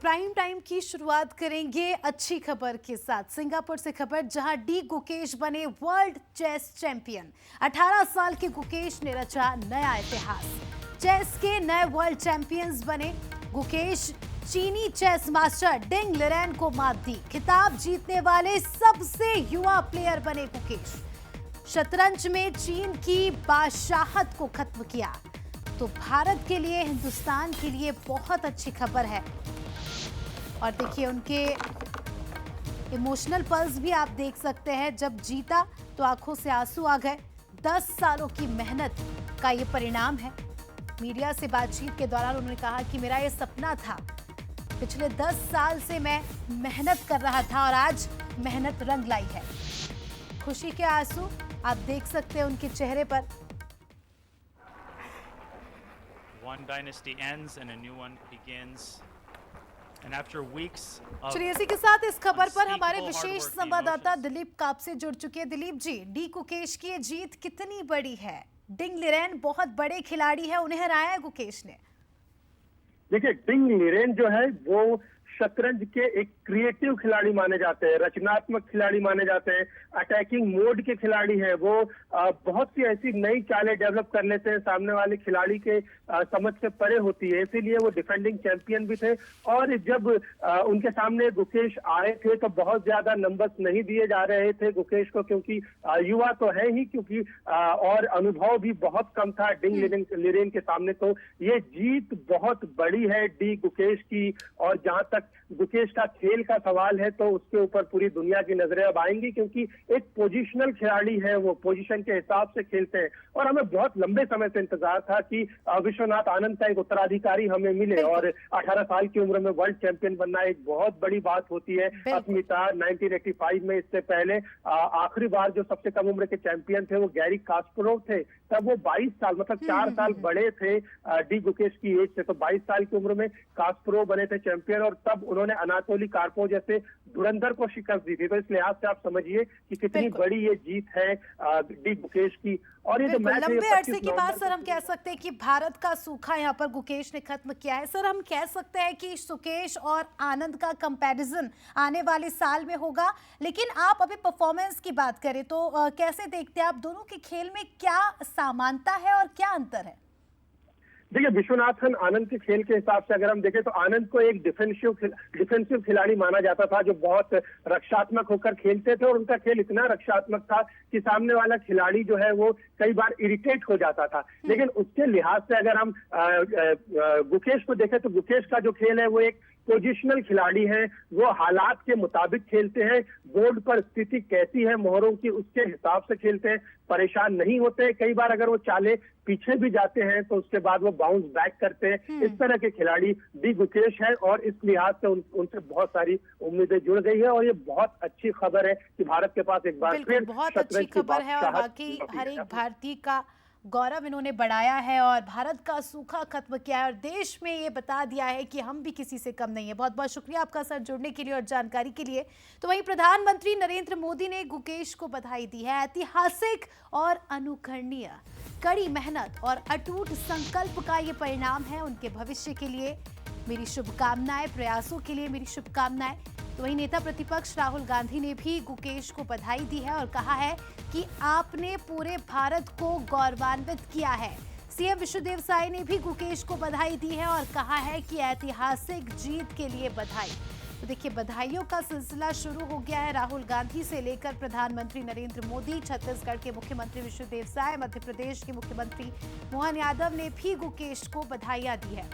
Prime time की शुरुआत करेंगे अच्छी खबर के साथ। सिंगापुर से खबर, जहां डी गुकेश बने वर्ल्ड चेस चैंपियन। 18 साल के गुकेश ने रचा नया इतिहास। चेस के नए वर्ल्ड चैंपियंस बने गुकेश। चीनी चेस मास्टर डिंग लिरेन को मात दी। खिताब जीतने वाले सबसे युवा प्लेयर बने गुकेश। शतरंज में चीन की बादशाहत को खत्म किया। तो भारत के लिए, हिंदुस्तान के लिए बहुत अच्छी खबर है। और देखिए, उनके इमोशनल पल्स भी आप देख सकते हैं। जब जीता तो आंखों से आंसू आ गए। 10 सालों की मेहनत का ये परिणाम है। मीडिया से बातचीत के दौरान उन्होंने कहा कि मेरा ये सपना था। पिछले 10 साल से मैं मेहनत कर रहा था और आज मेहनत रंग लाई है। खुशी के आंसू आप देख सकते हैं उनके चेहरे पर। One dynasty ends and a new one begins. And after weeks of चलिए, इसी के साथ इस खबर पर हमारे unspeakable wishes hard work and संवाददाता emotions. दिलीप काप से जुड़ चुके हैं। दिलीप जी, डी गुकेश की ये जीत कितनी बड़ी है? डिंग लिरेन बहुत बड़े खिलाड़ी है, उन्हें हराया है गुकेश ने। देखिए, डिंग लिरेन जो है वो शतरंज के एक क्रिएटिव खिलाड़ी माने जाते हैं, रचनात्मक खिलाड़ी माने जाते हैं, अटैकिंग मोड के खिलाड़ी हैं। वो बहुत सी ऐसी नई चालें डेवलप कर लेते हैं, सामने वाले खिलाड़ी के समझ से परे होती है। इसीलिए वो डिफेंडिंग चैंपियन भी थे। और जब उनके सामने गुकेश आए थे तो बहुत ज्यादा नंबर्स नहीं दिए जा रहे थे गुकेश को, क्योंकि युवा तो है ही, क्योंकि और अनुभव भी बहुत कम था डिंग लिरेन के सामने। तो ये जीत बहुत बड़ी है डी गुकेश की। और जहां तक गुकेश का खेल का सवाल है तो उसके ऊपर पूरी दुनिया की नजरें अब आएंगी, क्योंकि एक पोजीशनल खिलाड़ी है, वो पोजीशन के हिसाब से खेलते हैं। और हमें बहुत लंबे समय से इंतजार था कि विश्वनाथ आनंद का एक उत्तराधिकारी हमें मिले। और 18 साल की उम्र में वर्ल्ड चैंपियन बनना एक बहुत बड़ी बात होती है। अस्मिता 1985 में, इससे पहले आखिरी बार जो सबसे कम उम्र के चैंपियन थे वो गैरी कास्परोव थे। तब वो 22 साल, मतलब 4 साल बड़े थे डी गुकेश की एज से। तो 22 साल की उम्र में कास्परोव बने थे चैंपियन, और तब उन्होंने अनातोली कार्पोव जैसे धुरंधर को शिकस्त दी थी। तो इस लिहाज से आप समझिए कि कितनी बड़ी ये जीत है डी गुकेश की। और ये जो मैच है, लंबे अरसे की बात सर, हम कह सकते हैं कि भारत का सूखा यहाँ पर गुकेश ने खत्म किया है। सर, हम कह सकते हैं कि सुकेश और आनंद का कंपैरिजन आने वाले साल में होगा। लेकिन आप अभी परफॉर्मेंस की बात करें तो कैसे देखते हैं आप दोनों के खेल में? क्या समानता है और क्या अंतर है? देखिए, विश्वनाथन आनंद के खेल के हिसाब से अगर हम देखें तो आनंद को एक डिफेंसिव खिलाड़ी माना जाता था, जो बहुत रक्षात्मक होकर खेलते थे। और उनका खेल इतना रक्षात्मक था कि सामने वाला खिलाड़ी जो है वो कई बार इरिटेट हो जाता था। लेकिन उसके लिहाज से अगर हम गुकेश को देखें तो गुकेश का जो खेल है वो एक पोजिशनल खिलाड़ी है। वो हालात के मुताबिक खेलते हैं। बोर्ड पर स्थिति कैसी है मोहरों की, उसके हिसाब से खेलते हैं, परेशान नहीं होते। कई बार अगर वो चाले पीछे भी जाते हैं तो उसके बाद वो बाउंस बैक करते हैं। इस तरह के खिलाड़ी डी गुकेश है। और इस लिहाज से उनसे बहुत सारी उम्मीदें जुड़ गई है। और ये बहुत अच्छी खबर है कि भारत के पास एक बार फिर बहुत अच्छी खबर है। और बाकी हर एक भारतीय का गौरव इन्होंने बढ़ाया है और भारत का सूखा खत्म किया है और देश में ये बता दिया है कि हम भी किसी से कम नहीं है। बहुत बहुत शुक्रिया आपका सर, जुड़ने के लिए और जानकारी के लिए। तो वहीं प्रधानमंत्री नरेंद्र मोदी ने गुकेश को बधाई दी है। ऐतिहासिक और अनुकरणीय कड़ी मेहनत और अटूट संकल्प का ये परिणाम है। उनके भविष्य के लिए मेरी शुभकामनाएं, प्रयासों के लिए मेरी शुभकामनाएं। तो वहीं नेता प्रतिपक्ष राहुल गांधी ने भी गुकेश को बधाई दी है और कहा है कि आपने पूरे भारत को गौरवान्वित किया है। सीएम विष्णुदेव साय ने भी गुकेश को बधाई दी है और कहा है कि ऐतिहासिक जीत के लिए बधाई। तो देखिए, बधाइयों का सिलसिला शुरू हो गया है। राहुल गांधी से लेकर प्रधानमंत्री नरेंद्र मोदी, छत्तीसगढ़ के मुख्यमंत्री विष्णुदेव साय, मध्य प्रदेश के मुख्यमंत्री मोहन यादव ने भी गुकेश को बधाइयां दी है।